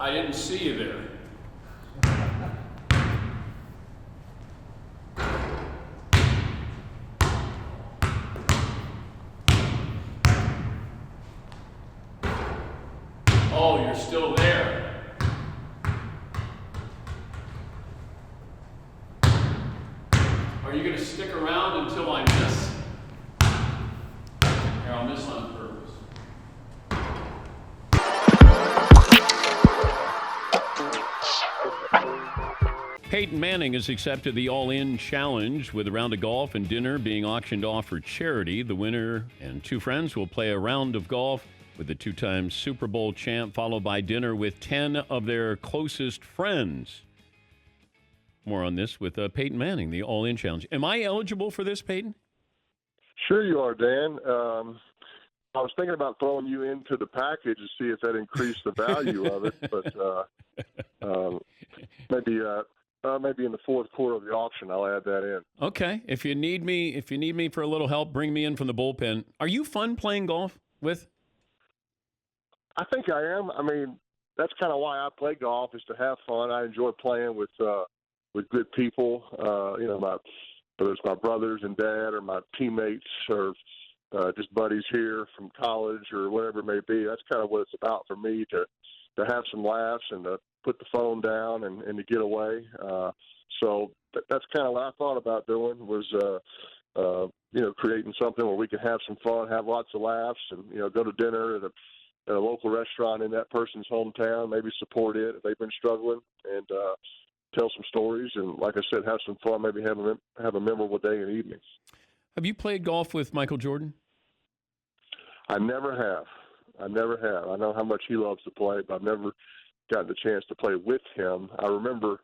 I didn't see you there. Oh, you're still there. Are you going to stick around until I miss? Here, I'll miss on purpose. Peyton Manning has accepted the All-In Challenge with a round of golf and dinner being auctioned off for charity. The winner and two friends will play a round of golf with the two-time Super Bowl champ, followed by dinner with 10 of their closest friends. More on this with Peyton Manning, the All-In Challenge. Am I eligible for this, Peyton? Sure you are, Dan. I was thinking about throwing you into the package to see if that increased the value of it, but maybe in the fourth quarter of the auction, I'll add that in. Okay. If you need me for a little help, bring me in from the bullpen. Are you fun playing golf with? I think I am. I mean, that's kind of why I play golf, is to have fun. I enjoy playing with good people. Whether it's my brothers and dad or my teammates or just buddies here from college or whatever it may be. That's kind of what it's about for me, to have some laughs and to put the phone down and to get away. So that's kind of what I thought about doing, was creating something where we can have some fun, have lots of laughs, and go to dinner at a local restaurant in that person's hometown, maybe support it if they've been struggling, and tell some stories, and like I said, have some fun, maybe have a memorable day and evening. Have you played golf with Michael Jordan? I never have. I know how much he loves to play, but I've never gotten the chance to play with him. I remember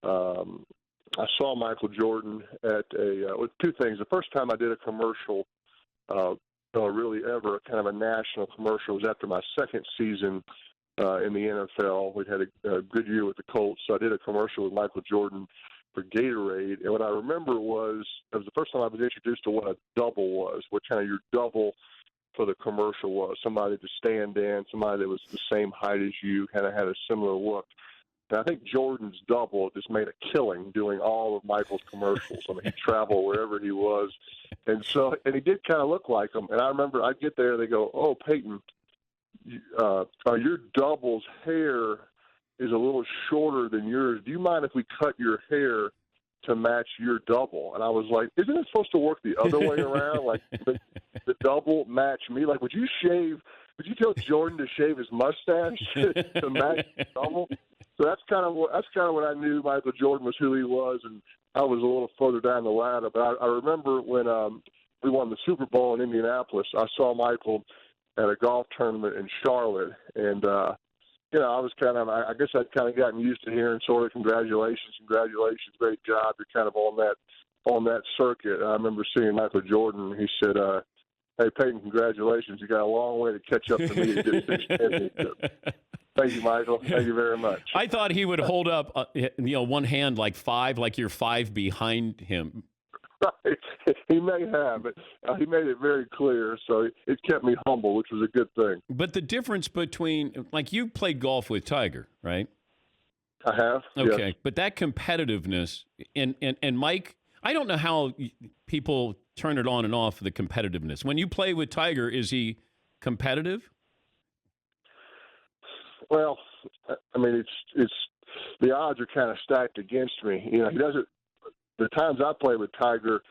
I saw Michael Jordan at with two things. The first time I did a commercial, really ever, kind of a national commercial, was after my second season in the NFL. We'd had a good year with the Colts, so I did a commercial with Michael Jordan for Gatorade. And what I remember was, it was the first time I was introduced to what a double was, what kind of your double for the commercial was. Somebody to stand in, somebody that was the same height as you, kind of had a similar look. And I think Jordan's double just made a killing doing all of Michael's commercials. I mean, he'd travel wherever he was. And he did kind of look like him. And I remember I'd get there, they go, "Oh, Peyton, your double's hair is a little shorter than yours. Do you mind if we cut your hair to match your double?" And I was like, "Isn't it supposed to work the other way around? Like the double match me? Like, would you tell Jordan to shave his mustache to match the double?" So that's kind of what I knew Michael Jordan was, who he was, and I was a little further down the ladder. But I remember when we won the Super Bowl in Indianapolis, I saw Michael at a golf tournament in Charlotte, and I was I guess I'd kind of gotten used to hearing sort of congratulations, great job. You're kind of on that circuit. I remember seeing Michael Jordan. He said, "Hey, Peyton, congratulations. You got a long way to catch up to me to get this championship." Thank you, Michael. Thank you very much. I thought he would hold up, one hand like five, like you're five behind him. Right. He may have, but he made it very clear, so it kept me humble, which was a good thing. But the difference between, like, you played golf with Tiger, right? I have. Okay, yes. But that competitiveness, and Mike, I don't know how people turn it on and off, the competitiveness. When you play with Tiger, is he competitive? Well, I mean, it's the odds are kind of stacked against me. He doesn't. The times I play with Tiger,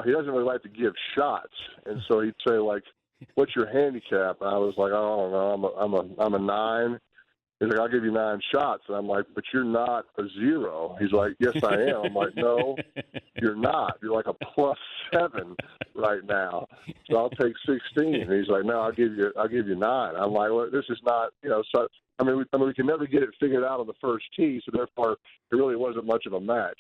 he doesn't really like to give shots, and so he'd say, like, "What's your handicap?" And I was like, "I don't know. I'm a 9." He's like, "I'll give you 9 shots." And I'm like, "But you're not a 0." He's like, "Yes, I am." I'm like, "No, you're not. You're like a +7 right now. So I'll take 16." And he's like, "No, I'll give you 9." I'm like, "Well, this is not, So I mean, we can never get it figured out on the first tee, so therefore it really wasn't much of a match.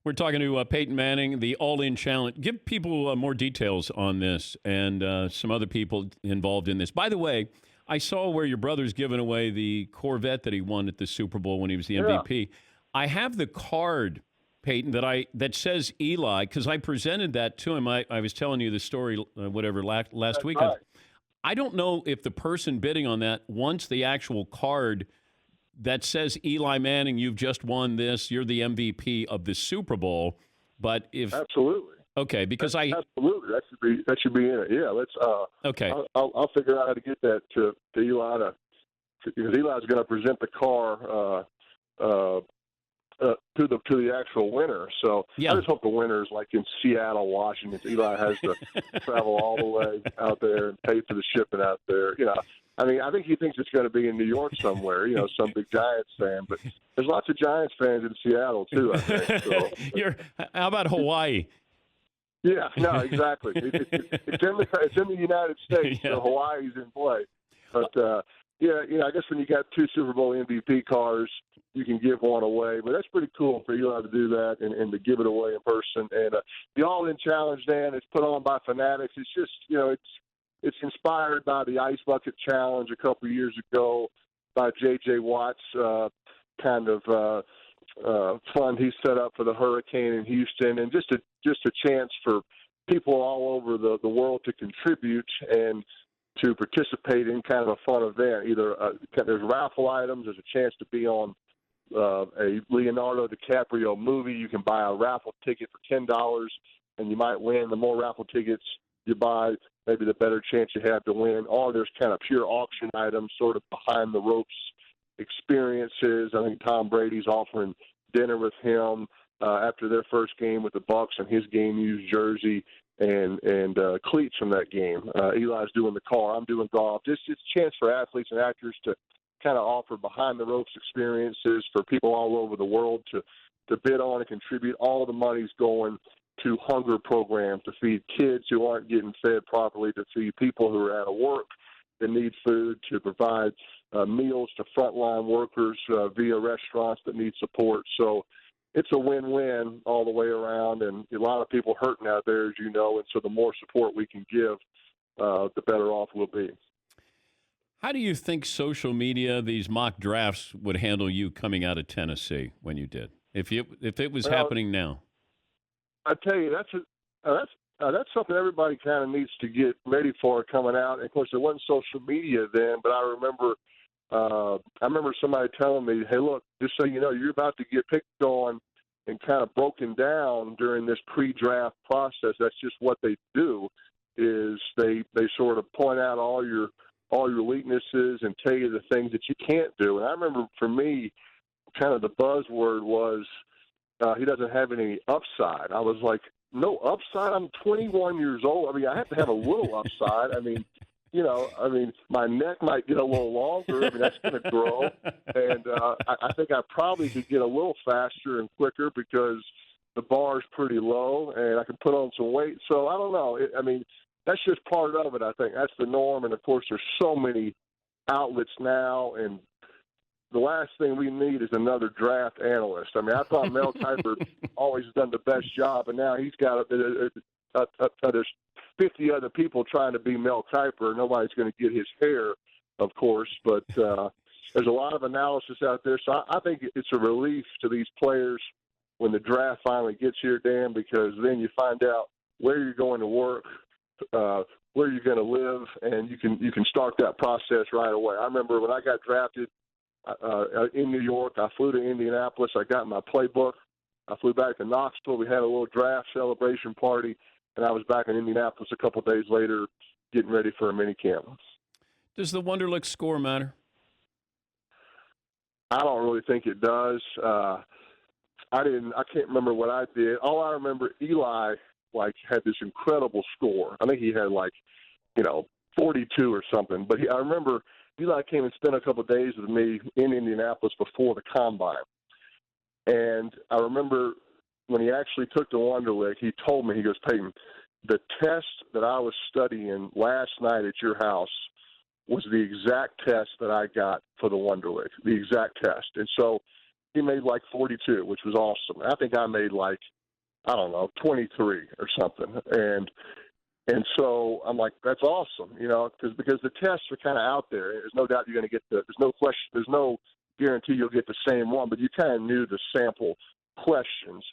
We're talking to Peyton Manning, the All-In Challenge. Give people more details on this and some other people involved in this. By the way, I saw where your brother's giving away the Corvette that he won at the Super Bowl when he was the MVP. I have the card, Peyton, that says Eli, because I presented that to him. I was telling you the story, last week. Right. I don't know if the person bidding on that wants the actual card that says Eli Manning, you've just won this. You're the MVP of the Super Bowl. But if absolutely. Okay, because absolutely that should be in it. Yeah, let's. Okay. I'll figure out how to get that to Eli because Eli's going to present the car to the actual winner. So yeah. I just hope the winner is like in Seattle, Washington. Eli has to travel all the way out there and pay for the shipping out there. You know, I mean, I think he thinks it's going to be in New York somewhere. You know, some big Giants fan, but there's lots of Giants fans in Seattle too, I think. So, how about Hawaii? Yeah, no, exactly. It's in the United States, so Hawaii's in play. But yeah, you know, I guess when you got 2 Super Bowl MVP cars, you can give one away. But that's pretty cool for Eli to do that and to give it away in person. And the All-In Challenge, Dan, it's put on by Fanatics. It's just, you know, it's inspired by the Ice Bucket Challenge a couple of years ago by J.J. Watt's kind of fund he set up for the hurricane in Houston, and just a chance for people all over the world to contribute and to participate in kind of a fun event. Either there's raffle items, there's a chance to be on a Leonardo DiCaprio movie. You can buy a raffle ticket for $10, and you might win. The more raffle tickets you buy, maybe the better chance you have to win. Or there's kind of pure auction items, sort of behind the ropes experiences. I think Tom Brady's offering dinner with him after their first game with the Bucs and his game used jersey and cleats from that game. Eli's doing the car. I'm doing golf. It's a chance for athletes and actors to kind of offer behind the ropes experiences for people all over the world to bid on and contribute. All the money's going to hunger programs to feed kids who aren't getting fed properly, to feed people who are out of work that need food, to provide meals to frontline workers via restaurants that need support. So it's a win-win all the way around, and a lot of people hurting out there, as you know, and so the more support we can give, the better off we'll be. How do you think social media, these mock drafts, would handle you coming out of Tennessee when you did, if it was happening now? I tell you, that's something everybody kind of needs to get ready for coming out. And of course, there wasn't social media then, but I remember somebody telling me, "Hey, look, just so you know, you're about to get picked on and kind of broken down during this pre-draft process. That's just what they do. Is they sort of point out all your weaknesses and tell you the things that you can't do." And I remember for me, kind of the buzzword was he doesn't have any upside. I was like, no upside? I'm 21 years old. I mean, I have to have a little upside. I mean, you know, my neck might get a little longer. I mean, that's going to grow. And I think I probably could get a little faster and quicker because the bar's pretty low and I can put on some weight. So I don't know. That's just part of it, I think. That's the norm. And, of course, there's so many outlets now, and the last thing we need is another draft analyst. I mean, I thought Mel Kiper always done the best job, and now he's got there's 50 other people trying to be Mel Kiper. Nobody's going to get his hair, of course, but there's a lot of analysis out there. So I think it's a relief to these players when the draft finally gets here, Dan, because then you find out where you're going to work, where you're going to live, and you can start that process right away. I remember when I got drafted in New York, I flew to Indianapolis. I got my playbook. I flew back to Knoxville. We had a little draft celebration party, and I was back in Indianapolis a couple of days later getting ready for a mini camp. Does the Wonderlic score matter? I don't really think it does. I can't remember what I did. All I remember, Eli had this incredible score. I think he had 42 or something. But I remember Eli came and spent a couple of days with me in Indianapolis before the combine. And I remember when he actually took the Wonderlic, he told me, he goes, "Peyton, the test that I was studying last night at your house was the exact test that I got for the Wonderlic, the exact test." And so he made 42, which was awesome. I think I made 23 or something. And so I'm like, that's awesome, because the tests are kind of out there. There's no doubt you're going to get there's no question, there's no guarantee you'll get the same one, but you kind of knew the sample questions.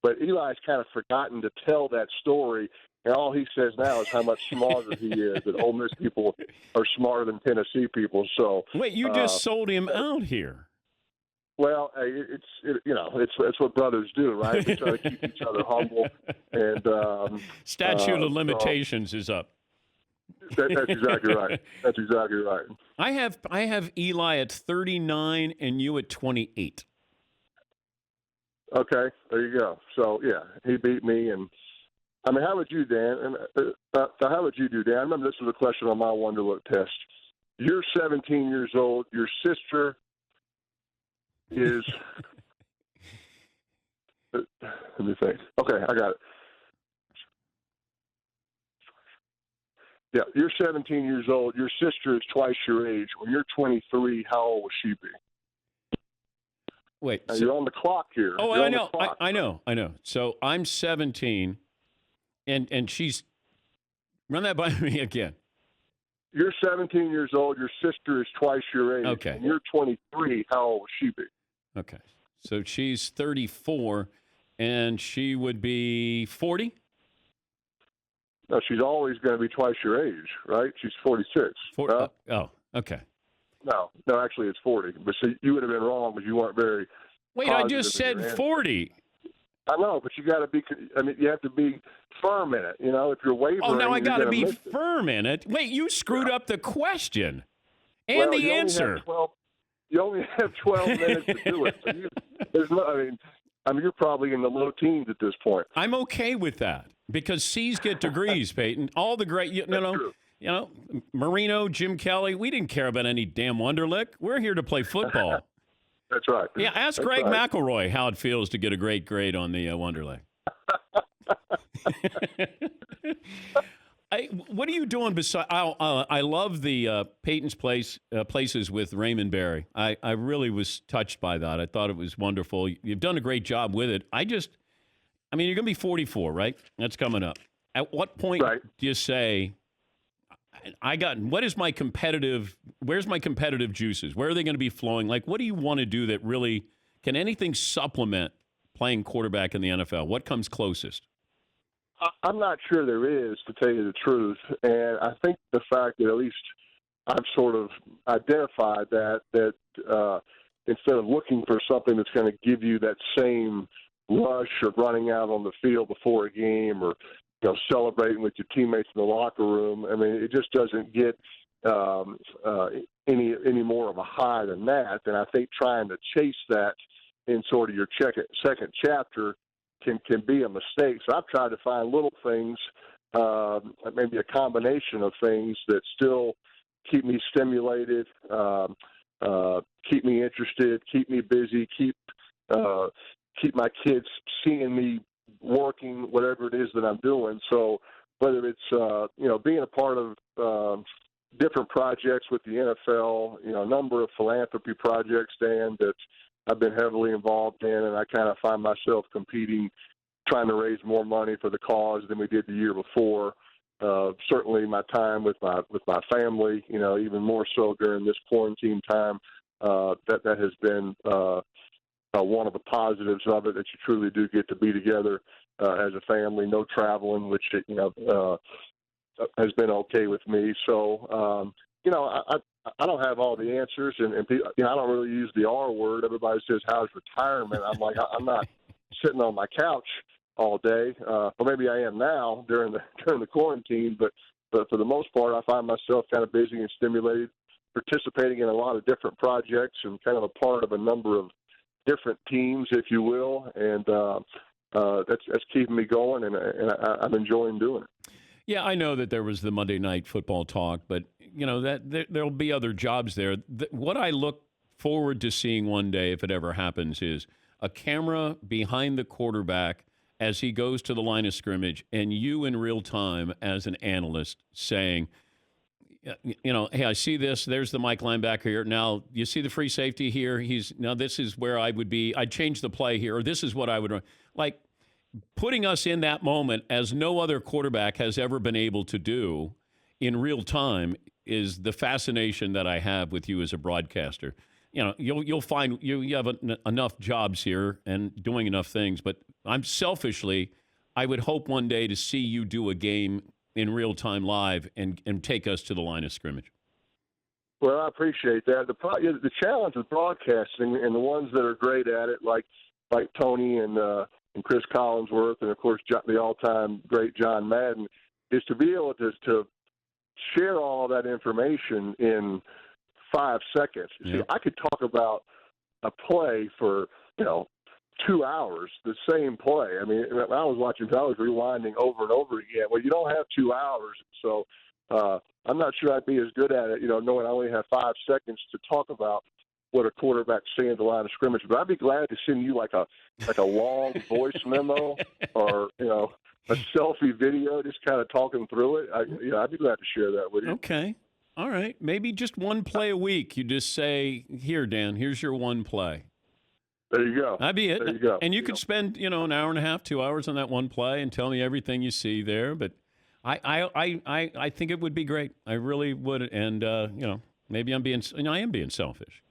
But Eli's kind of forgotten to tell that story, and all he says now is how much smarter he is, that Ole Miss people are smarter than Tennessee people. So wait, you just sold him out here. Well, it's what brothers do, right? We try to keep each other humble, and statute of limitations is up. That's exactly right. That's exactly right. I have Eli at 39 and you at 28. Okay, there you go. So yeah, he beat me, and I mean, how would you, Dan? And how would you do, Dan? I remember this was a question on my Wonderlic test. You're 17 years old. Your sister is. Let me think. Okay, I got it. Yeah, you're 17 years old. Your sister is twice your age. When you're 23, how old will she be? Wait, now, you're on the clock here. Oh, you're I know. I know. So I'm 17, and she's run that by me again. You're 17 years old. Your sister is twice your age. Okay. When you're 23, how old will she be? Okay. So she's 34, and she would be 40? No, she's always going to be twice your age, right? She's 46. Oh, okay. No, actually it's 40. But see, you would have been wrong because you weren't very Wait, I just said 40. I know, but you got to be. I mean, you have to be firm in it. You know, if you're wavering. Oh, now I got to be miss firm in it. Wait, you screwed up the question and the answer. You only have 12 minutes to do it. So there's no. I mean, you're probably in the low teens at this point. I'm okay with that because C's get degrees, Peyton. All the great, Marino, Jim Kelly. We didn't care about any damn Wonderlic. We're here to play football. That's right. Yeah, ask Greg McElroy how it feels to get a great grade on the Wonderlic. What are you doing besides? I love the Peyton's places with Raymond Barry. I really was touched by that. I thought it was wonderful. You've done a great job with it. you're going to be 44, right? That's coming up. At what point do you say, where's my competitive juices? Where are they going to be flowing? Like, what do you want to do that really, can anything supplement playing quarterback in the NFL? What comes closest? I'm not sure there is, to tell you the truth. And I think the fact that at least I've sort of identified that instead of looking for something that's going to give you that same rush of running out on the field before a game or celebrating with your teammates in the locker room, I mean, it just doesn't get any more of a high than that. And I think trying to chase that in sort of your second chapter can be a mistake. So I've tried to find little things, maybe a combination of things that still keep me stimulated, keep me interested, keep me busy, keep my kids seeing me working, whatever it is that I'm doing. So whether it's being a part of different projects with the NFL, a number of philanthropy projects, Dan, that I've been heavily involved in, and I kind of find myself competing, trying to raise more money for the cause than we did the year before. Certainly my time with my family, even more so during this quarantine time, that has been one of the positives of it, that you truly do get to be together as a family, no traveling, which has been okay with me. So, I don't have all the answers, and I don't really use the R word. Everybody says, "How's retirement?" I'm like, I'm not sitting on my couch all day. Or maybe I am now during the quarantine, but for the most part, I find myself kind of busy and stimulated, participating in a lot of different projects and kind of a part of a number of different teams, if you will, and that's keeping me going, and I'm enjoying doing it. Yeah, I know that there was the Monday Night Football talk, but there'll be other jobs there. What I look forward to seeing one day, if it ever happens, is a camera behind the quarterback as he goes to the line of scrimmage, and you in real time as an analyst saying, hey, I see this. There's the Mike linebacker here. Now, you see the free safety here. This is where I would be. I'd change the play here, or this is what I would run. Like, putting us in that moment as no other quarterback has ever been able to do in real time is the fascination that I have with you as a broadcaster. You'll find you have enough jobs here and doing enough things, but I would hope one day to see you do a game in real time live and take us to the line of scrimmage. Well, I appreciate that. The challenge with broadcasting and the ones that are great at it, like Tony and Chris Collinsworth, and of course the all-time great John Madden, is to be able to share all that information in 5 seconds. Yeah. See, I could talk about a play for 2 hours, the same play. I mean, when I was watching, I was rewinding over and over again. Well, you don't have 2 hours, so I'm not sure I'd be as good at it, knowing I only have 5 seconds to talk about what a quarterback's saying at the line of scrimmage. But I'd be glad to send you like a long voice memo or a selfie video, just kind of talking through it. I'd be glad to share that with you. Okay. All right. Maybe just one play a week. You just say, here, Dan, here's your one play. There you go. That'd be it. There you go. And you could spend, an hour and a half, 2 hours on that one play and tell me everything you see there. But I think it would be great. I really would. And, maybe I am being selfish.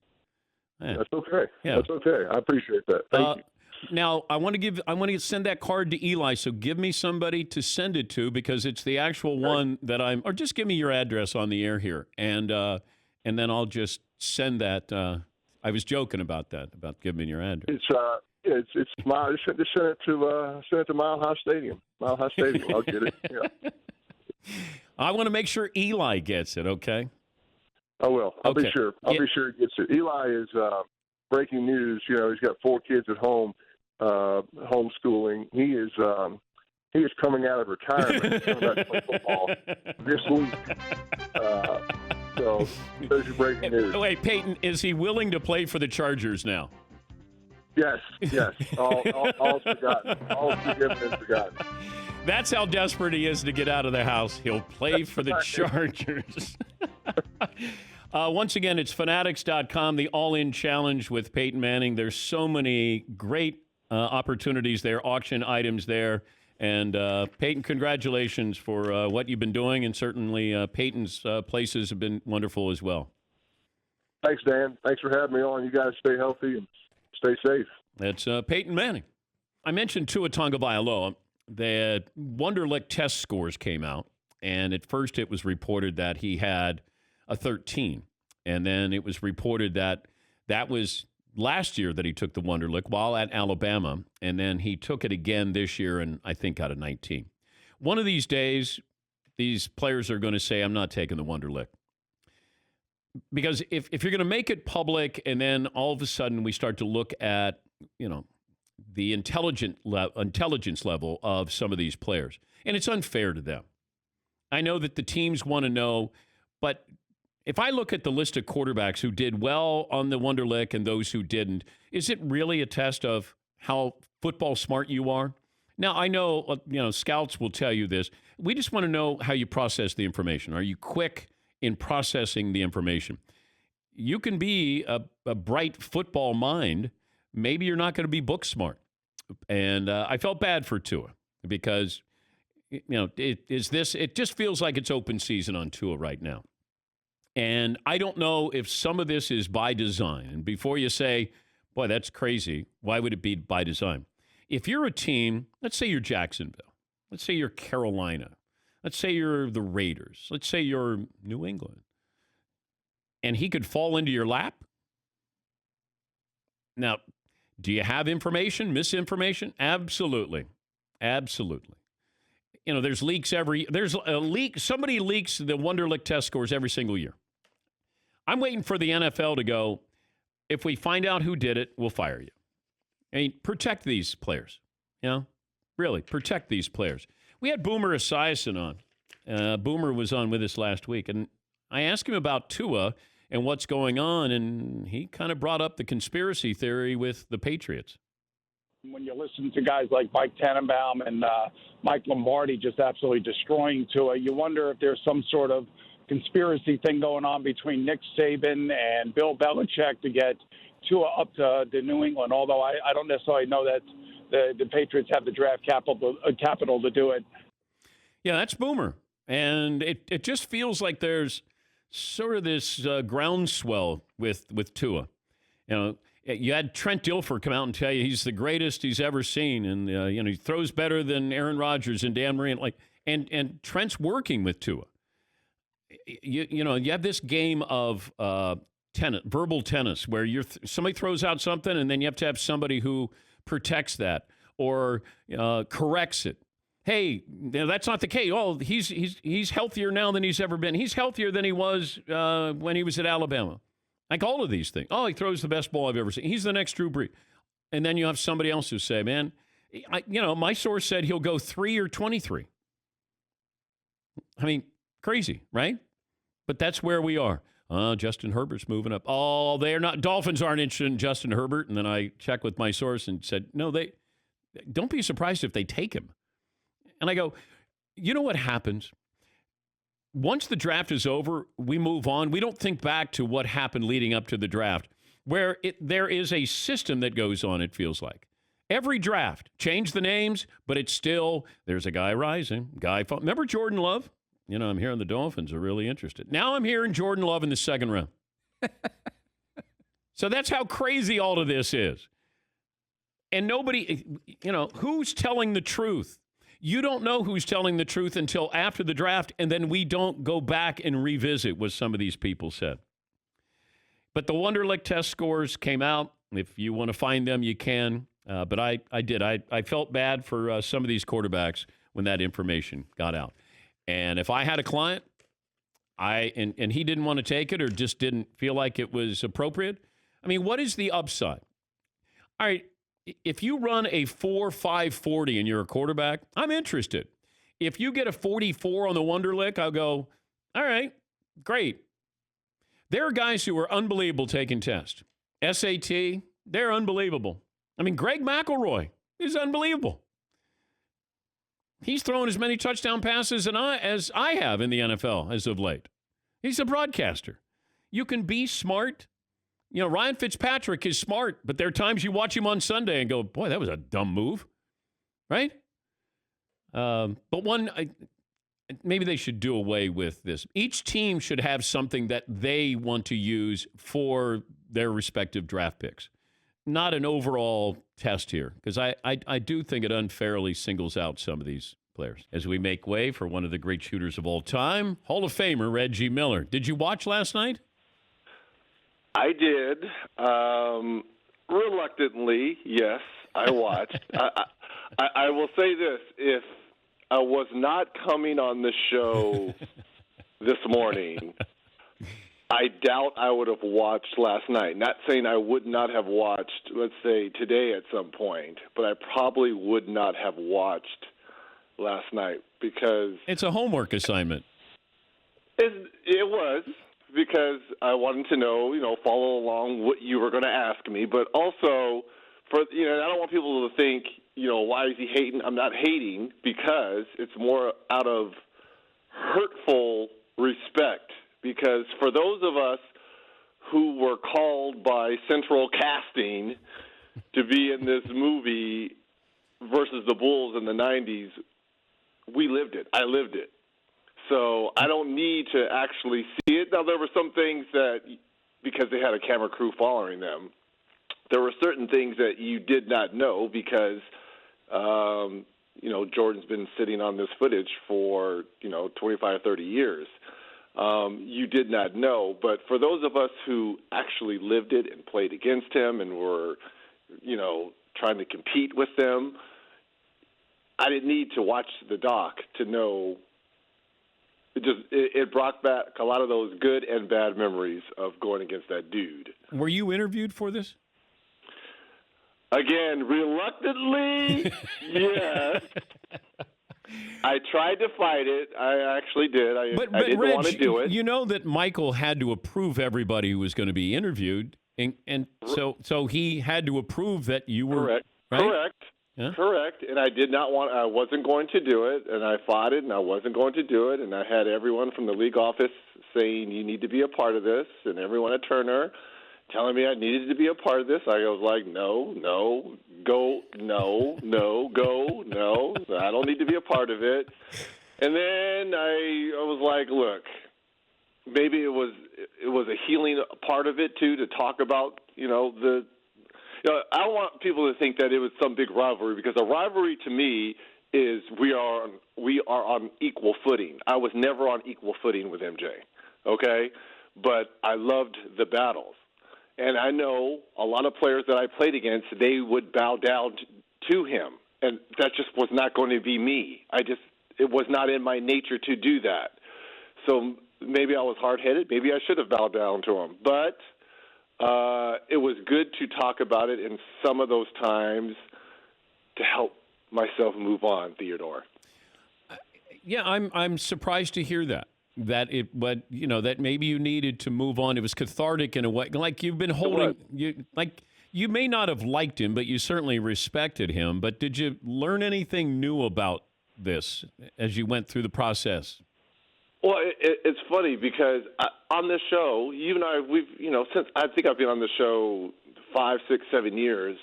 Yeah. That's okay. Yeah. That's okay. I appreciate that. Thank you. Now, I want to send that card to Eli, so give me somebody to send it to, because it's the actual one that or just give me your address on the air here, and then I'll just send that. I was joking about that, about giving me your address. It's just send it to Mile High Stadium. Mile High Stadium. I'll get it. Yeah. I want to make sure Eli gets it, okay? I will. I'll Okay. be sure. I'll be sure he gets it. Eli is breaking news. He's got 4 kids at home, homeschooling. He is coming out of retirement, coming back to play football this week. So there's your breaking news. Wait, Peyton, is he willing to play for the Chargers now? Yes. All's forgotten. All's forgiven and forgotten. That's how desperate he is to get out of the house. He'll play for the Chargers. Once again, it's fanatics.com, the All-In Challenge with Peyton Manning. There's so many great opportunities there, auction items there. And Peyton, congratulations for what you've been doing. And certainly Peyton's places have been wonderful as well. Thanks, Dan. Thanks for having me on. You guys stay healthy and stay safe. That's Peyton Manning. I mentioned Tua Tagovailoa. The Wonderlic test scores came out. And at first it was reported that he had a 13. And then it was reported that was last year that he took the Wonderlic while at Alabama. And then he took it again this year and I think got a 19. One of these days, these players are going to say, I'm not taking the Wonderlic. Because if you're going to make it public and then all of a sudden we start to look at, the intelligence level of some of these players, and it's unfair to them. I know that the teams want to know, but if I look at the list of quarterbacks who did well on the Wonderlic and those who didn't, is it really a test of how football smart you are? Now, I know, scouts will tell you this. We just want to know how you process the information. Are you quick in processing the information? You can be a bright football mind. Maybe you're not going to be book smart. And I felt bad for Tua because, it just feels like it's open season on Tua right now. And I don't know if some of this is by design. And before you say, boy, that's crazy, why would it be by design? If you're a team, let's say you're Jacksonville, let's say you're Carolina, let's say you're the Raiders, let's say you're New England, and he could fall into your lap. Now, do you have information, misinformation? Absolutely. Absolutely. There's leaks there's a leak. Somebody leaks the Wonderlic test scores every single year. I'm waiting for the NFL to go, if we find out who did it, we'll fire you. I mean, protect these players. Really, protect these players. We had Boomer Esiason on. Boomer was on with us last week, and I asked him about Tua and what's going on, and he kind of brought up the conspiracy theory with the Patriots. When you listen to guys like Mike Tannenbaum and Mike Lombardi just absolutely destroying Tua, you wonder if there's some sort of conspiracy thing going on between Nick Saban and Bill Belichick to get Tua up to New England, although I don't necessarily know that the Patriots have the draft capital to do it. Yeah, that's Boomer. And it just feels like there's sort of this groundswell with Tua. You had Trent Dilfer come out and tell you he's the greatest he's ever seen, and he throws better than Aaron Rodgers and Dan Marino. And Trent's working with Tua. you have this game of tennis, verbal tennis, where somebody throws out something, and then you have to have somebody who protects that or corrects it. Hey, that's not the case. Oh, he's healthier now than he's ever been. He's healthier than he was when he was at Alabama. Like all of these things. Oh, he throws the best ball I've ever seen. He's the next Drew Brees. And then you have somebody else who say, man, my source said he'll go 3 or 23. I mean, crazy, right? But that's where we are. Justin Herbert's moving up. Oh, they're not. Dolphins aren't interested in Justin Herbert. And then I checked with my source and said, no, don't be surprised if they take him. And I go, you know what happens? Once the draft is over, we move on. We don't think back to what happened leading up to the draft, where there is a system that goes on, it feels like. Every draft, change the names, but it's still, there's a guy rising, remember Jordan Love? I'm hearing the Dolphins are really interested. Now I'm hearing Jordan Love in the second round. So that's how crazy all of this is. And nobody, who's telling the truth? You don't know who's telling the truth until after the draft, and then we don't go back and revisit what some of these people said. But the Wonderlic test scores came out. If you want to find them, you can. But I did. I felt bad for some of these quarterbacks when that information got out. And if I had a client, and he didn't want to take it or just didn't feel like it was appropriate, I mean, what is the upside? All right, if you run a 4.5 40 and you're a quarterback, I'm interested. If you get a 44 on the Wonderlic, I'll go, all right, great. There are guys who are unbelievable taking tests. SAT, they're unbelievable. I mean, Greg McElroy is unbelievable. He's thrown as many touchdown passes as I have in the NFL as of late. He's a broadcaster. You can be smart. Ryan Fitzpatrick is smart, but there are times you watch him on Sunday and go, boy, that was a dumb move, right? But maybe they should do away with this. Each team should have something that they want to use for their respective draft picks, not an overall test here, because I do think it unfairly singles out some of these players. As we make way for one of the great shooters of all time, Hall of Famer Reggie Miller. Did you watch last night? I did. Reluctantly, yes, I watched. I will say this. If I was not coming on the show this morning, I doubt I would have watched last night. Not saying I would not have watched, let's say, today at some point, but I probably would not have watched last night because... It's a homework assignment. It was. Because I wanted to know, follow along what you were going to ask me, but also I don't want people to think, why is he hating? I'm not hating because it's more out of hurtful respect. Because for those of us who were called by Central Casting to be in this movie versus the Bulls in the 90s, we lived it. I lived it. So I don't need to actually see it. Now, there were some things that, because they had a camera crew following them, there were certain things that you did not know because, Jordan's been sitting on this footage for, 25, 30 years. You did not know. But for those of us who actually lived it and played against him and were, trying to compete with them, I didn't need to watch the doc to know. It brought back a lot of those good and bad memories of going against that dude. Were you interviewed for this? Again, reluctantly, yes. I tried to fight it. I actually did. I didn't want to do it. You know that Michael had to approve everybody who was going to be interviewed, and so he had to approve that you were correct. Right? Correct. Yeah. Correct, and I wasn't going to do it, and I fought it, and I wasn't going to do it, and I had everyone from the league office saying, you need to be a part of this, and everyone at Turner telling me I needed to be a part of this. I was like, no, go, no, I don't need to be a part of it. And then I was like, look, maybe it was a healing part of it, too, to talk about, I don't want people to think that it was some big rivalry because a rivalry to me is we are on equal footing. I was never on equal footing with MJ, okay? But I loved the battles. And I know a lot of players that I played against, they would bow down to him. And that just was not going to be me. It was not in my nature to do that. So maybe I was hard-headed. Maybe I should have bowed down to him. But it was good to talk about it in some of those times to help myself move on, Theodore. Yeah, I'm surprised to hear that. That maybe you needed to move on. It was cathartic in a way. Like you've been holding you may not have liked him, but you certainly respected him. But did you learn anything new about this as you went through the process? Well, it's funny because on this show, you and I, since I think I've been on the show 5, 6, 7 years,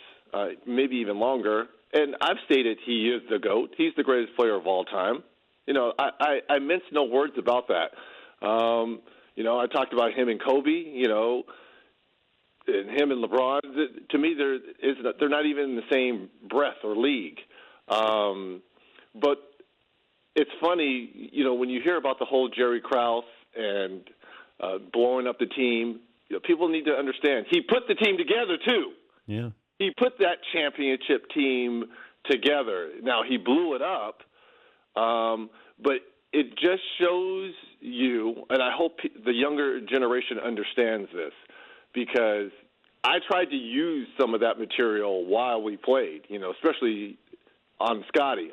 maybe even longer, and I've stated he is the GOAT. He's the greatest player of all time. I mince no words about that. I talked about him and Kobe, and him and LeBron. To me, they're not even in the same breath or league. But it's funny, when you hear about the whole Jerry Krause and blowing up the team, people need to understand he put the team together too. Yeah, he put that championship team together. Now he blew it up, but it just shows you, and I hope the younger generation understands this, because I tried to use some of that material while we played, especially on Scotty,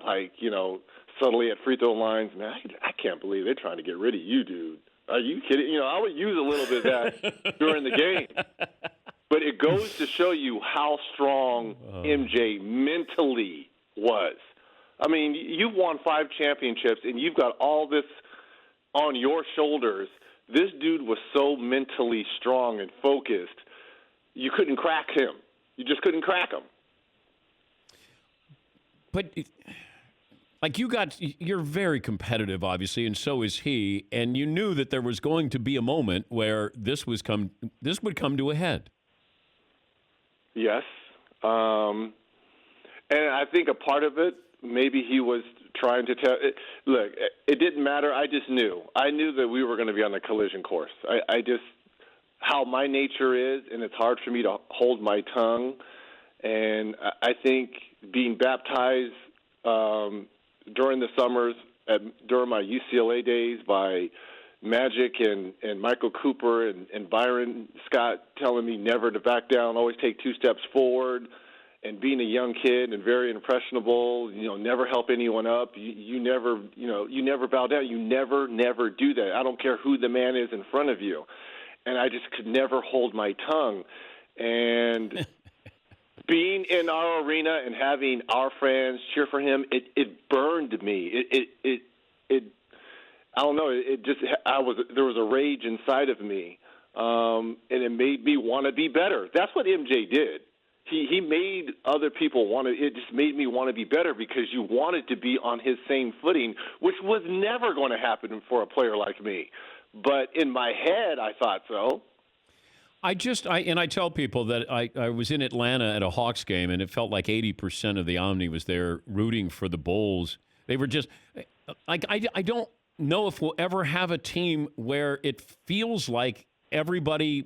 subtly at free throw lines. Man, I can't believe they're trying to get rid of you, dude. Are you kidding? I would use a little bit of that during the game. But it goes to show you how strong MJ mentally was. I mean, you've won 5 championships, and you've got all this on your shoulders. This dude was so mentally strong and focused, you couldn't crack him. You just couldn't crack him. But you're very competitive, obviously, and so is he. And you knew that there was going to be a moment where this would come to a head. Yes, and I think a part of it, maybe he was trying to tell. Look, it didn't matter. I just knew. I knew that we were going to be on a collision course. I just how my nature is, and it's hard for me to hold my tongue. And I think being baptized during the summers, during my UCLA days, by Magic and Michael Cooper and Byron Scott telling me never to back down, always take 2 steps forward, and being a young kid and very impressionable, never help anyone up. You never bow down. You never do that. I don't care who the man is in front of you. And I just could never hold my tongue. And being in our arena and having our fans cheer for him, it burned me. It I don't know. There was a rage inside of me, and it made me want to be better. That's what MJ did. He made other people want to. It just made me want to be better because you wanted to be on his same footing, which was never going to happen for a player like me. But in my head, I thought so. I tell people that I was in Atlanta at a Hawks game, and it felt like 80% of the Omni was there rooting for the Bulls. They were just like, I don't know if we'll ever have a team where it feels like everybody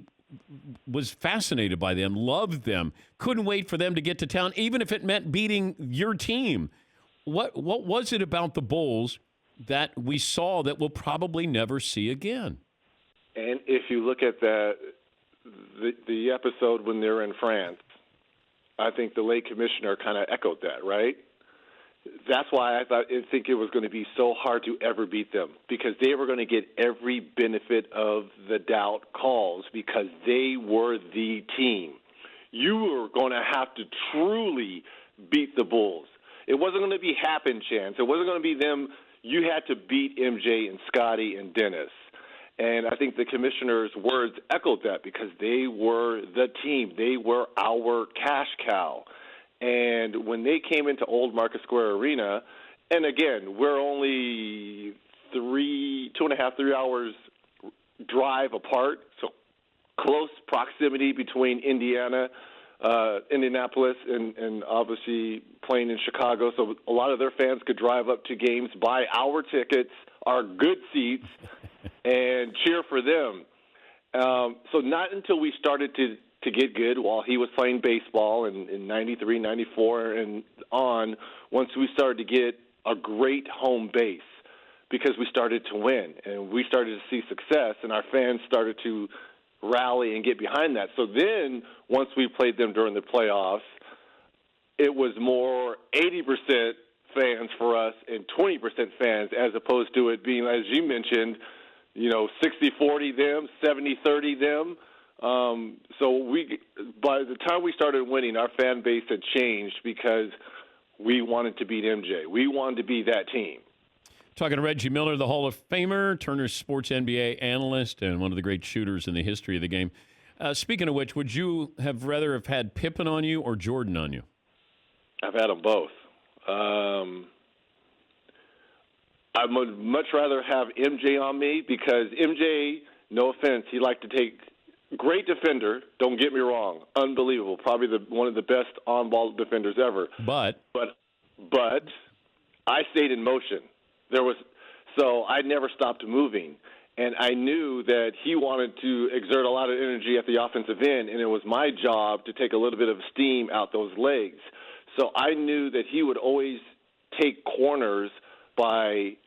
was fascinated by them, loved them, couldn't wait for them to get to town, even if it meant beating your team. What was it about the Bulls that we saw that we'll probably never see again? And if you look at the episode when they're in France, I think the late commissioner kind of echoed that, right? That's why I think it was going to be so hard to ever beat them, because they were going to get every benefit of the doubt calls because they were the team. You were going to have to truly beat the Bulls. It wasn't going to be happen chance. It wasn't going to be them. You had to beat MJ and Scotty and Dennis. And I think the commissioner's words echoed that because they were the team. They were our cash cow. And when they came into Old Market Square Arena, and again, we're only 2.5, 3 hours drive apart, so close proximity between Indiana Indianapolis and obviously playing in Chicago. So a lot of their fans could drive up to games, buy our tickets, our good seats, and cheer for them. So not until we started to get good while he was playing baseball in 93, 94 and on, once we started to get a great home base because we started to win and we started to see success and our fans started to rally and get behind that. So then once we played them during the playoffs, it was more 80% fans for us and 20% fans as opposed to it being, as you mentioned, 60-40 them, 70-30 them. So by the time we started winning, our fan base had changed because we wanted to beat MJ. We wanted to be that team. Talking to Reggie Miller, the Hall of Famer, Turner Sports NBA analyst, and one of the great shooters in the history of the game. Speaking of which, would you have rather have had Pippen on you or Jordan on you? I've had them both. I would much rather have MJ on me because MJ, no offense, he liked to take great defender. Don't get me wrong, unbelievable, probably one of the best on-ball defenders ever. But I stayed in motion. So I never stopped moving, and I knew that he wanted to exert a lot of energy at the offensive end, and it was my job to take a little bit of steam out those legs. So I knew that he would always take corners by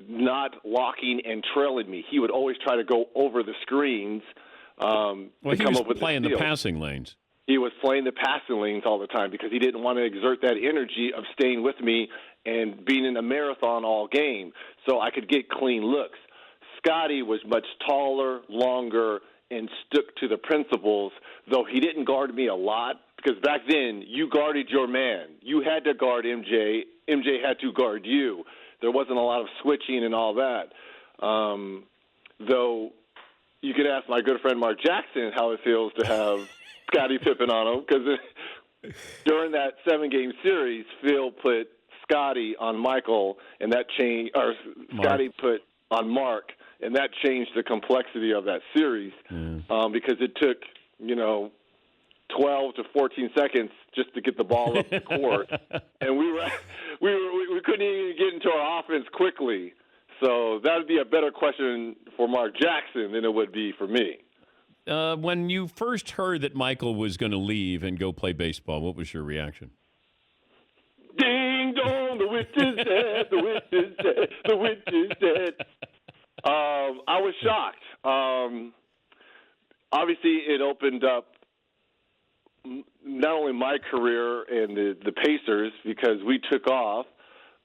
not locking and trailing me. He would always try to go over the screens he come was up with playing the the steals. passing lanes. He was playing the passing lanes all the time because he didn't want to exert that energy of staying with me and being in a marathon all game so I could get clean looks. Scotty was much taller, longer, and stuck to the principles, though he didn't guard me a lot because back then you guarded your man. You had to guard MJ. MJ had to guard you. There wasn't a lot of switching and all that. Though you could ask my good friend Mark Jackson how it feels to have Scottie Pippen on him because during that 7-game series, Phil put Scotty on Michael, and that changed, or Scotty put on Mark, and that changed the complexity of that series because it took 12 to 14 seconds just to get the ball up the court, and we couldn't even get into our offense quickly. So that would be a better question for Mark Jackson than it would be for me. When you first heard that Michael was going to leave and go play baseball, what was your reaction? Ding dong, the witch is dead, the witch is dead, the witch is dead. I was shocked. Obviously, it opened up not only my career and the Pacers because we took off,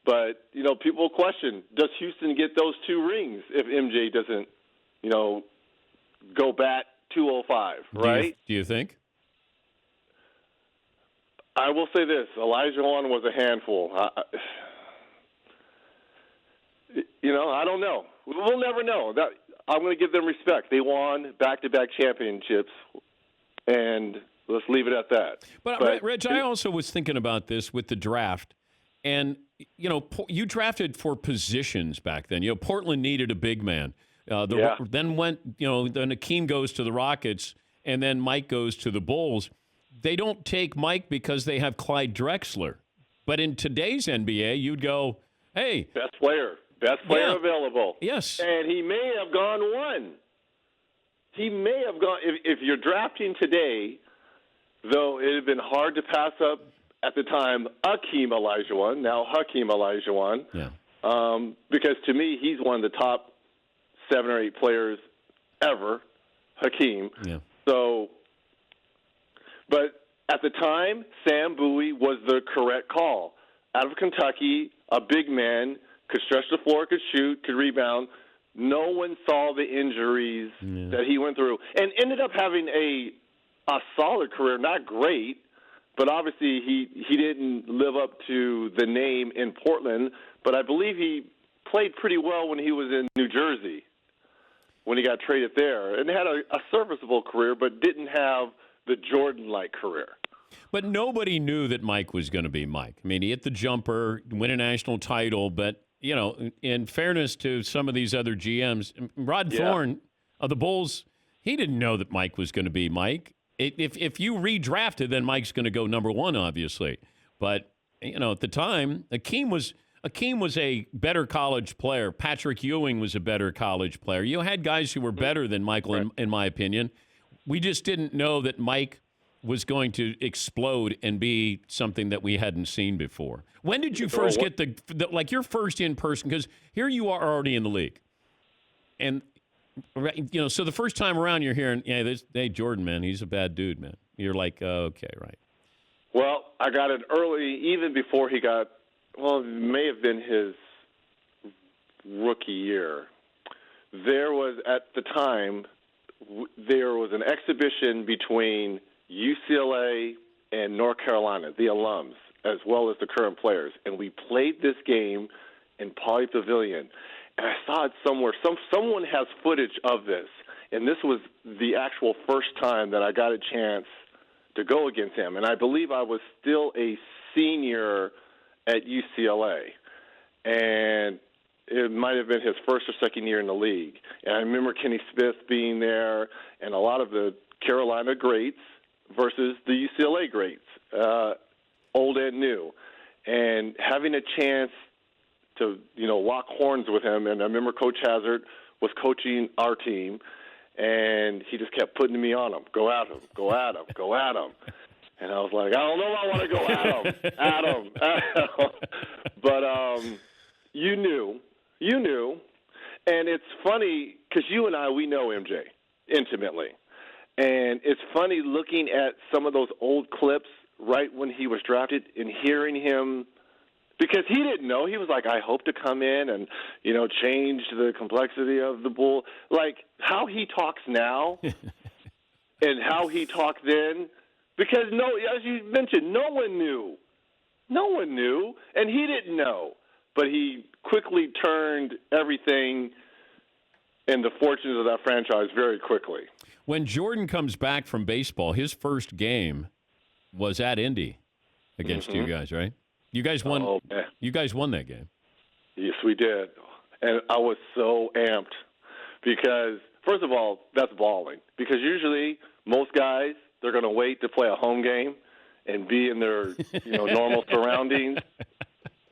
but, people question, does Houston get those 2 rings if MJ doesn't, go bat 205, right? Do you think? I will say this. Elijah Wan was a handful. I don't know. We'll never know. I'm going to give them respect. They won back-to-back championships, and let's leave it at that. But Reg, I also was thinking about this with the draft. And, you drafted for positions back then. Portland needed a big man. Then then Akeem goes to the Rockets, and then Mike goes to the Bulls. They don't take Mike because they have Clyde Drexler. But in today's NBA, you'd go, hey. Best player available. Yes. And he may have gone 1. He may have gone. If you're drafting today, though it had been hard to pass up at the time Akeem Olajuwon, now Hakeem Olajuwon. Yeah. Because to me, he's one of the top 7 or 8 players ever, Hakeem. Yeah. So, but at the time, Sam Bowie was the correct call. Out of Kentucky, a big man, could stretch the floor, could shoot, could rebound. No one saw the injuries that he went through and ended up having a solid career, not great, but obviously he didn't live up to the name in Portland, but I believe he played pretty well when he was in New Jersey when he got traded there and had a serviceable career but didn't have the Jordan-like career. But nobody knew that Mike was going to be Mike. I mean, he hit the jumper, win a national title, but, in fairness to some of these other GMs, Rod Thorne of the Bulls, he didn't know that Mike was going to be Mike. If you redrafted, then Mike's going to go number one, obviously. But at the time, Akeem was a better college player. Patrick Ewing was a better college player. You had guys who were better than Michael, in my opinion. We just didn't know that Mike was going to explode and be something that we hadn't seen before. When did you first get your first in-person? Because here you are already in the league. And, so the first time around you're hearing, hey, Jordan, man, he's a bad dude, man. You're like, okay, right. Well, I got it early, even before he got, it may have been his rookie year. There was, at the time, there was an exhibition between UCLA and North Carolina, the alums, as well as the current players. And we played this game in Pauley Pavilion. And I saw it somewhere. Someone has footage of this. And this was the actual first time that I got a chance to go against him. And I believe I was still a senior at UCLA. And it might have been his first or second year in the league. And I remember Kenny Smith being there and a lot of the Carolina greats versus the UCLA greats, old and new. And having a chance to, lock horns with him. And I remember Coach Hazard was coaching our team, and he just kept putting me on him. Go at him, go at him, go at him. And I was like, I don't know if I want to go at him. But you knew. And it's funny because you and I, we know MJ intimately. And it's funny looking at some of those old clips right when he was drafted and hearing him, because he didn't know. He was like, I hope to come in and, change the complexity of the Bull. Like how he talks now and how he talked then, because as you mentioned, no one knew. No one knew, and he didn't know. But he quickly turned everything and the fortunes of that franchise very quickly. When Jordan comes back from baseball, his first game was at Indy against you guys, right? You guys won. Oh, man. You guys won that game. Yes, we did. And I was so amped because, first of all, that's balling. Because usually most guys, they're going to wait to play a home game and be in their normal surroundings.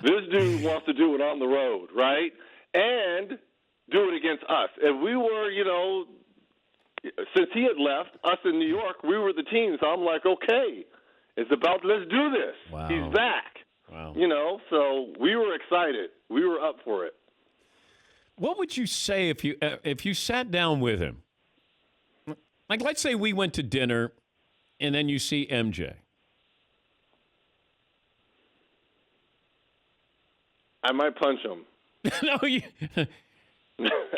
This dude wants to do it on the road, right? And do it against us. And we were, since he had left, us in New York, we were the team. So I'm like, okay, let's do this. Wow. He's back. Wow. So we were excited. We were up for it. What would you say if you sat down with him? Like, let's say we went to dinner, and then you see MJ. I might punch him. No, you.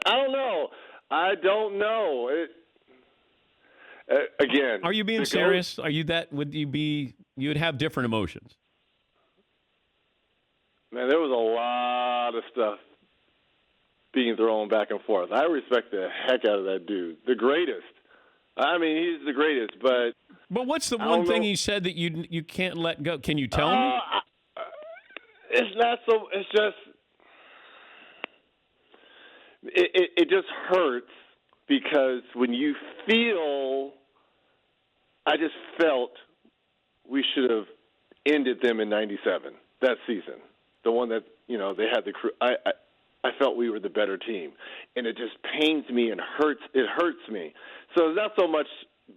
I don't know. Again. Are you being serious? Are you that? You'd have different emotions. Man, there was a lot of stuff being thrown back and forth. I respect the heck out of that dude. The greatest. I mean, he's the greatest, but. But what's the one thing he said that you can't let go? Can you tell me? It's not so. It's just. It just hurts because when you feel. I just felt we should have ended them in '97, that season. The one that, they had the crew. I felt we were the better team. And it just pains me and hurts. It hurts me. So it's not so much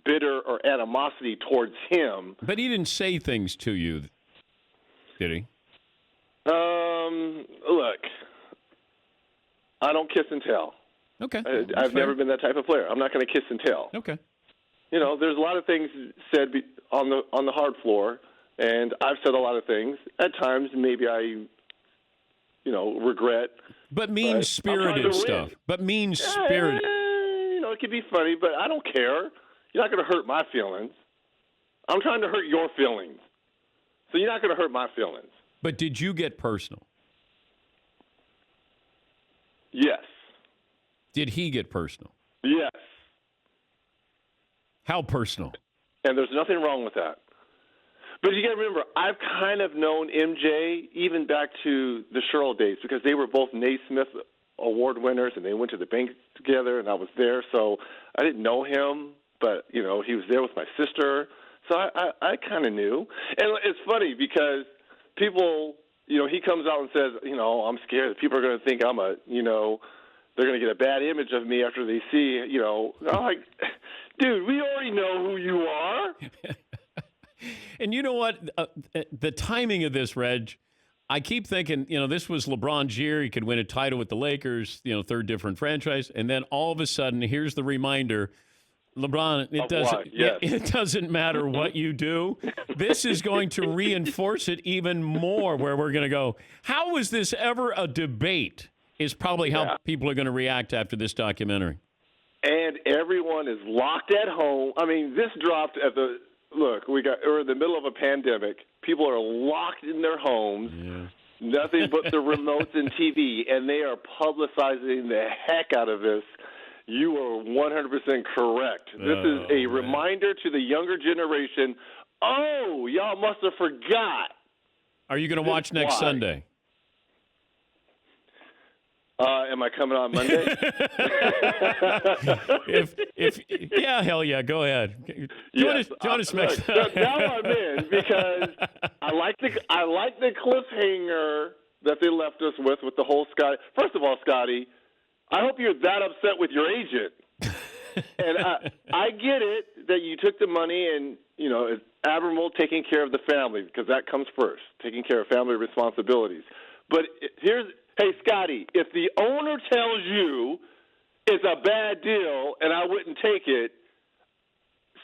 bitter or animosity towards him. But he didn't say things to you, did he? Look, I don't kiss and tell. Okay. I've never been that type of player. I'm not going to kiss and tell. Okay. There's a lot of things said on the hard floor, and I've said a lot of things. At times, maybe I, regret. But mean-spirited stuff. But mean-spirited. It could be funny, but I don't care. You're not going to hurt my feelings. I'm trying to hurt your feelings. So you're not going to hurt my feelings. But did you get personal? Yes. Did he get personal? Yes. How personal? And there's nothing wrong with that. But you got to remember, I've kind of known MJ even back to the Sherrill days because they were both Naismith Award winners, and they went to the bank together, and I was there. So I didn't know him but he was there with my sister, so I kind of knew. And it's funny because people, he comes out and says, I'm scared that people are going to think I'm they're going to get a bad image of me after they see, I'm like, dude, we already know who you are. And you know what? The timing of this, Reg, I keep thinking, this was LeBron's year. He could win a title with the Lakers, third different franchise. And then all of a sudden, here's the reminder, LeBron, it doesn't matter what you do. This is going to reinforce it even more, where we're going to go, how was this ever a debate? Is probably how people are going to react after this documentary. And everyone is locked at home. I mean, this dropped at we're in the middle of a pandemic. People are locked in their homes, nothing but the remotes and TV, and they are publicizing the heck out of this. You are 100% correct. This is a reminder to the younger generation, y'all must have forgot. Are you going to watch next Sunday? Am I coming on Monday? Hell yeah, go ahead. Join us next. Now I'm in because I like the cliffhanger that they left us with the whole Scotty. First of all, Scotty, I hope you're that upset with your agent. And I get it that you took the money and it's admirable taking care of the family, because that comes first, taking care of family responsibilities. But hey, Scotty, if the owner tells you it's a bad deal and I wouldn't take it,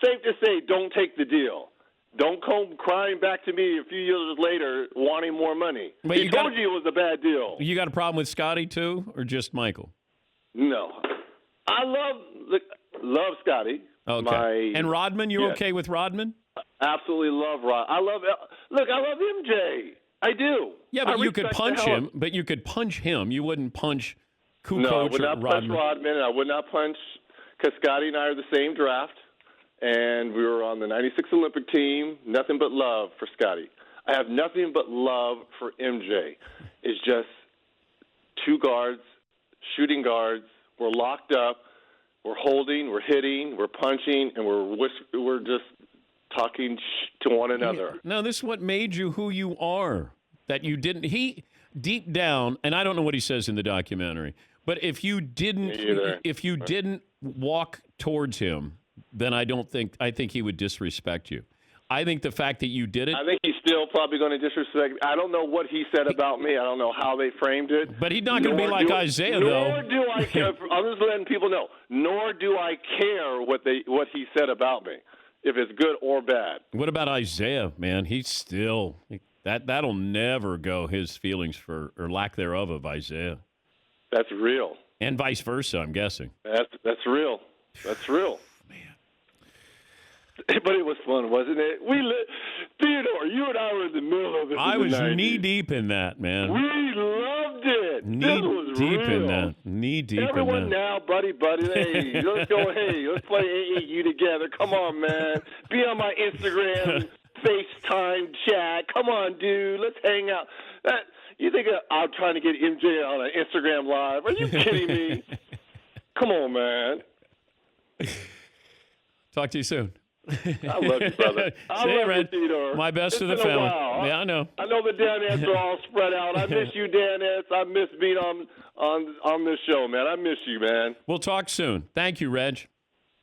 safe to say, don't take the deal. Don't come crying back to me a few years later wanting more money. But he told you it was a bad deal. You got a problem with Scotty, too, or just Michael? No. I love Scotty. Okay. And Rodman, you okay with Rodman? Absolutely love Rod. I love MJ. I do. Yeah, but you could punch him. But you could punch him. You wouldn't punch Kukoc or Rodman. No, I would not punch Rodman, and I would not punch, because Scotty and I are the same draft, and we were on the '96 Olympic team. Nothing but love for Scotty. I have nothing but love for MJ. It's just two guards, shooting guards. We're locked up. We're holding. We're hitting. We're punching, and we're just talking to one another. No, this is what made you who you are. That you didn't. He deep down, and I don't know what he says in the documentary, but if you didn't walk towards him, then I think he would disrespect you. I think the fact that you did it. I think he's still probably going to disrespect. I don't know what he said about me. I don't know how they framed it. But he's not going to be like Isaiah, though. Nor do I care. I'm just letting people know. Nor do I care what he said about me, if it's good or bad. What about Isaiah, man? He's still that'll never go. His feelings or lack thereof of Isaiah. That's real. And vice versa, I'm guessing. That's real. That's real. Man. But it was fun, wasn't it? Theodore, you and I were in the middle of it. I was knee deep in that, man. We loved it. Knee deep in that. Everyone now, buddy. Hey, let's go. Hey, let's play AAU together. Come on, man. Be on my Instagram, FaceTime chat. Come on, dude. Let's hang out. You think I'm trying to get MJ on an Instagram Live? Are you kidding me? Come on, man. Talk to you soon. I love you, brother. I love you, Theodore. My best to the family. Yeah, I know. I know the Danettes are all spread out. I miss you, Danettes. I miss being on this show, man. I miss you, man. We'll talk soon. Thank you, Reg.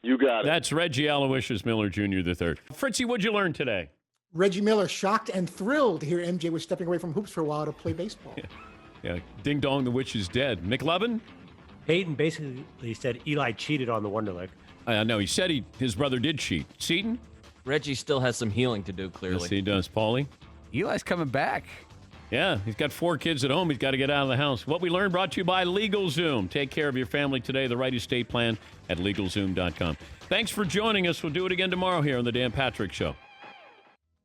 You got it. That's Reggie Aloysius Miller Jr. III. Fritzy, what'd you learn today? Reggie Miller shocked and thrilled to hear MJ was stepping away from hoops for a while to play baseball. Yeah. Ding dong, the witch is dead. Nick Levin? Peyton basically said Eli cheated on the Wonderlic. No, he said his brother did cheat. Seton? Reggie still has some healing to do, clearly. Yes, he does. Paulie? Eli's coming back. Yeah, he's got 4 kids at home. He's got to get out of the house. What we learned brought to you by LegalZoom. Take care of your family today. The right estate plan at LegalZoom.com. Thanks for joining us. We'll do it again tomorrow here on The Dan Patrick Show.